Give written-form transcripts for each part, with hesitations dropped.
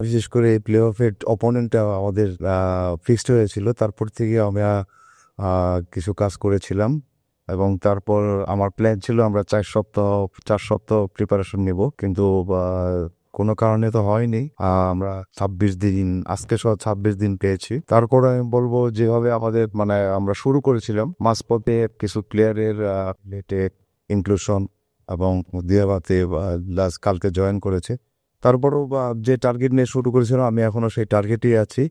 বিশেষ করে এই প্লে অফের অপোনেন্টটা আমাদের ফিক্সড হয়েছিল, তারপর থেকে আমরা কিছু কাজ করেছিলাম এবং তারপর আমার প্ল্যান ছিল আমরা 4 সপ্তাহ প্রিপারেশন নিব, কিন্তু কোনো কারণে তো হয়নি। আমরা 26 দিন, আজকে সহ 26 দিন পেয়েছি। তারপরে আমি বলবো যেভাবে আমাদের মানে আমরা শুরু করেছিলাম, মাঝপথে কিছু প্লেয়ারের লেটে ইনক্লুশন এবং দিয়াবাতে লাস্ট কালকে জয়েন করেছে। তারপরও যে টার্গেট নিয়ে শুরু করেছিলাম আমি এখনো সেই টার্গেটেই আছি।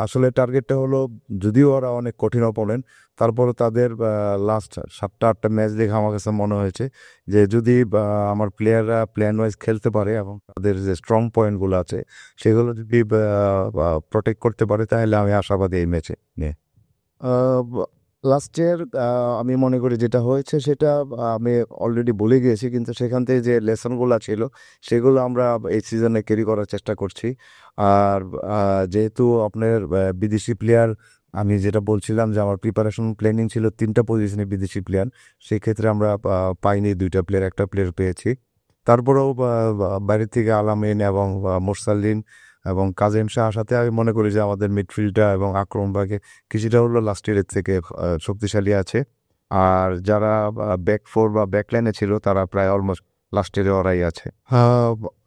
আসলে টার্গেটটা হলো, যদিও ওরা অনেক কঠিন অপোনেন্ট, তারপরে তাদের লাস্ট 7-8টা ম্যাচ দেখে আমার কাছে মনে হয়েছে যে যদি আমার প্লেয়াররা প্ল্যান ওয়াইজ খেলতে পারে এবং তাদের যে স্ট্রং পয়েন্টগুলো আছে সেগুলো যদি প্রোটেক্ট করতে পারে, তাহলে আমি আশাবাদী এই ম্যাচে নিয়ে। লাস্ট ইয়ার আমি মনে করি যেটা হয়েছে সেটা আমি অলরেডি ভুলে গিয়েছি, কিন্তু সেখান থেকে যে লেসনগুলো ছিল সেগুলো আমরা এই সিজনে ক্যারি করার চেষ্টা করছি। আর যেহেতু আপনার বিদেশি প্লেয়ার, আমি যেটা বলছিলাম যে আমার প্রিপারেশন প্ল্যানিং ছিল 3টা পজিশনে বিদেশি প্লেয়ার, সেই ক্ষেত্রে আমরা পাইনি 2টা প্লেয়ার, একটা প্লেয়ার পেয়েছি। তারপরেও বাইরে থেকে আলামিন এবং মোরসালিন এবং কাজিম শাহ সাথে আমি মনে করি যে আমাদের মিডফিল্ডটা এবং আক্রমণ ভাগে কিছুটা হলো লাস্ট ইয়ারের থেকে শক্তিশালী আছে। আর যারা ব্যাক ফোর বা ব্যাক লাইনে ছিল তারা প্রায় অলমোস্ট লাস্ট ইয়ারে ওরাই আছে।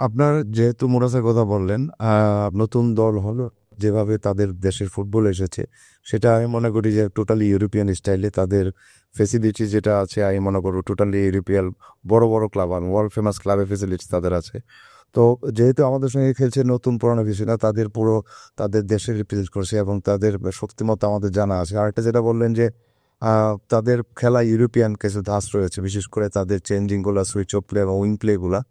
আপনার যেহেতু মোরাসের কথা বললেন, নতুন দল হলো, যেভাবে তাদের দেশের ফুটবল এসেছে সেটা আমি মনে করি যে টোটালি ইউরোপিয়ান স্টাইলে তাদের ফেসিলিটি যেটা আছে, আমি মনে করবো টোটালি ইউরোপিয়ান বড় বড় ক্লাব আর ওয়ার্ল্ড ফেমাস ক্লাবের ফেসিলিটি তাদের আছে। তো যেহেতু আমাদের সঙ্গে খেলছে, নতুন পুরানো কিছু না, তাদের পুরো তাদের দেশে রিপ্রেজেন্ট করছে এবং তাদের শক্তিমত্তা আমাদের জানা আছে। আর একটা যেটা বললেন যে তাদের খেলা ইউরোপিয়ান কিছু ধাঁচ রয়েছে, বিশেষ করে তাদের চেঞ্জিংগুলো, সুইচ অফ প্লে এবং উইং প্লেগুলা,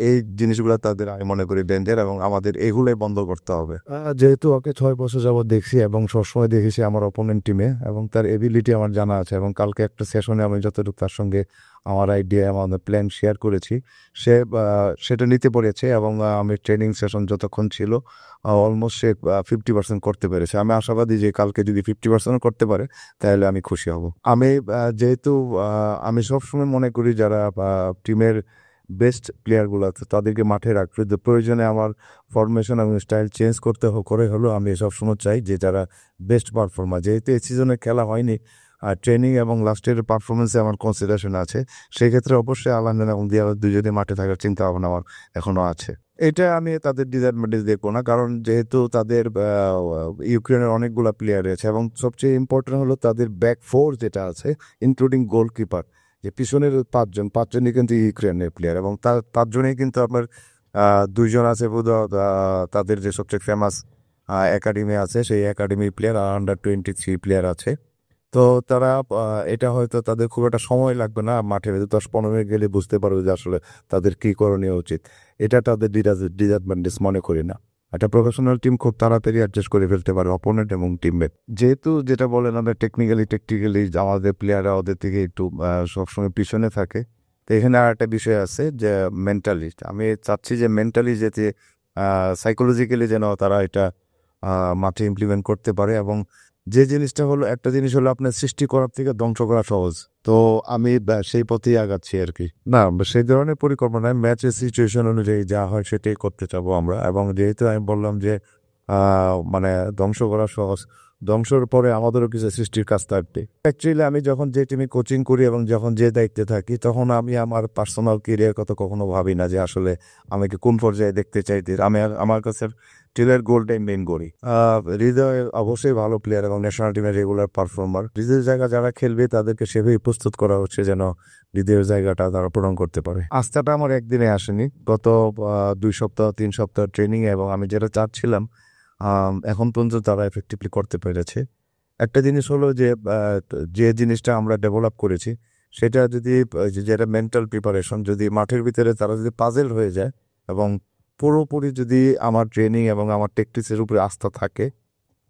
এই জিনিসগুলো তাদের আমি মনে করি ডেঞ্জার এবং আমাদের এগুলোই বন্ধ করতে হবে। যেহেতু ওকে 6 বছর যাবত দেখছি এবং সবসময় দেখেছি আমার অপোনেন্ট টিমে, এবং তার এবিলিটি আমার জানা আছে, এবং কালকে একটা সেশনে আমি যতটুকু তার সঙ্গে আমার আইডিয়া আমাদের প্ল্যান শেয়ার করেছি, সে সেটা নিতে পেরেছে এবং আমি ট্রেনিং সেশন যতক্ষণ ছিল অলমোস্ট সে 50% করতে পেরেছে। আমি আশাবাদী যে কালকে যদি 50% করতে পারে তাহলে আমি খুশি হব। আমি যেহেতু আমি সবসময় মনে করি যারা টিমের বেস্ট প্লেয়ারগুলো আছে তাদেরকে মাঠে রাখবে, তো প্রয়োজনে আমার ফরমেশন এবং স্টাইল চেঞ্জ করতে করে হলেও আমি সবসময় চাই যে যারা বেস্ট পারফর্মার, যেহেতু এই সিজনে খেলা হয়নি আর ট্রেনিং এবং লাস্টের পারফরমেন্সে আমার কনসিডারেশন আছে, সেই ক্ষেত্রে অবশ্যই আলান্দা এবং দিয়া দুজনে মাঠে থাকার চিন্তা ভাবনা আমার এখনো আছে। এটা আমি তাদের ডিসঅ্যাডভান্টেজ দেখবো না, কারণ যেহেতু তাদের ইউক্রেনের অনেকগুলো প্লেয়ার আছে এবং সবচেয়ে ইম্পর্টেন্ট হলো তাদের ব্যাক ফোর যেটা আছে, ইনক্লুডিং গোলকিপার, যে পিছনের পাঁচজনই কিন্তু ইউক্রেনের প্লেয়ার এবং তার 5জনেই কিন্তু আপনার 2জন আছে তাদের যে সবচেয়ে ফেমাস একাডেমি আছে সেই একাডেমির প্লেয়ার, আর আন্ডার 23 প্লেয়ার আছে। তো তারা এটা হয়তো তাদের খুব একটা সময় লাগবে না, মাঠে 10-15 মিনিট গেলে বুঝতে পারবে যে আসলে তাদের কি করণীয় উচিত। এটা তাদের ডিসঅ্যাডভান্টেজ মনে করি না। একটা প্রফেশনাল টিম খুব তাড়াতাড়ি অ্যাডজাস্ট করে ফেলতে পারে অপোনেন্ট এবং টিমমেট। যেহেতু যেটা বলেন আমরা টেকনিক্যালি আমাদের প্লেয়াররা ওদের থেকে একটু সবসময় পিছনে থাকে, তো এখানে আর একটা বিষয় আছে যে মেন্টালি, আমি চাচ্ছি যে মেন্টালি যেতে সাইকোলজিক্যালি যেন তারা এটা মাঠে ইমপ্লিমেন্ট করতে পারে। এবং যে জিনিসটা হলো, একটা জিনিস হলো আপনার সৃষ্টি করার থেকে ধ্বংস করা সহজ, তো আমি সেই পথেই আগাচ্ছি আর কি। না, সেই ধরনের পরিকল্পনা ম্যাচের সিচুয়েশন অনুযায়ী যা হয় সেটাই করতে চাবো আমরা। এবং যেহেতু আমি বললাম যে মানে ধ্বংস করা সহজ, ধ্বংসের পরে আমাদেরও কিছু সৃষ্টির কাজ থাকবে। অ্যাকচুয়ালি আমি যখন যে টিমে কোচিং করি এবং যখন যে দায়িত্বে থাকি, তখন আমি আমার পার্সোনাল কেরিয়ার কথা কখনো ভাবি না যে আসলে আমাকে কোন পর্যায়ে দেখতে চাইতে। আমি আমার কাছে টিমের গোলটাই মেইন করি। হৃদয় অবশ্যই ভালো প্লেয়ার এবং ন্যাশনাল টিমের রেগুলার পারফর্মার। হৃদয়ের জায়গা যারা খেলবে তাদেরকে সেভাবেই প্রস্তুত করা হচ্ছে যেন হৃদয়ের জায়গাটা তারা পূরণ করতে পারে। আস্থাটা আমার একদিনে আসেনি, গত 2 সপ্তাহ 3 সপ্তাহ ট্রেনিং, এবং আমি যেটা চাচ্ছিলাম এখন পর্যন্ত তারা এফেক্টিভলি করতে পেরেছে। একটা জিনিস হলো যে যে জিনিসটা আমরা ডেভেলপ করেছি সেটা যদি যেটা মেন্টাল প্রিপারেশন, যদি মাঠের ভিতরে তারা যদি পাজেল হয়ে যায় এবং পুরোপুরি যদি আমার ট্রেনিং এবং আমার টেকটিক্সের উপরে আস্থা থাকে,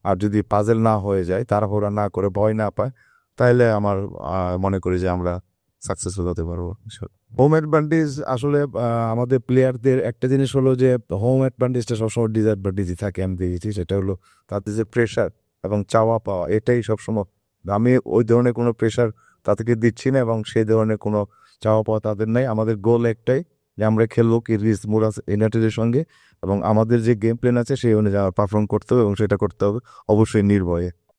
আর যদি পাজেল না হয়ে যায়, তাড়াহুড়া না করে ভয় না পায়, তাহলে আমার মনে করি যে আমরা সাকসেসফুল হতে পারবো। হোম অ্যাডভান্টেজ আসলে আমাদের প্লেয়ারদের একটা জিনিস হলো যে হোম অ্যাডভান্টেজটা সবসময় ডিসঅ্যাডভান্টেজই থাকে, আমি দেখেছি। সেটা হলো তাদের যে প্রেশার এবং চাওয়া পাওয়া, এটাই সবসময়। আমি ওই ধরনের কোনো প্রেশার তাদেরকে দিচ্ছি না এবং সেই ধরনের কোনো চাওয়া পাওয়া তাদের নাই। আমাদের গোল একটাই যে আমরা খেলবো কিরগিজ মুরাস ইউনাইটেডের সঙ্গে, এবং আমাদের যে গেম প্ল্যান আছে সেই অনুযায়ী পারফর্ম করতে হবে এবং সেটা করতে হবে অবশ্যই নির্ভয়ে।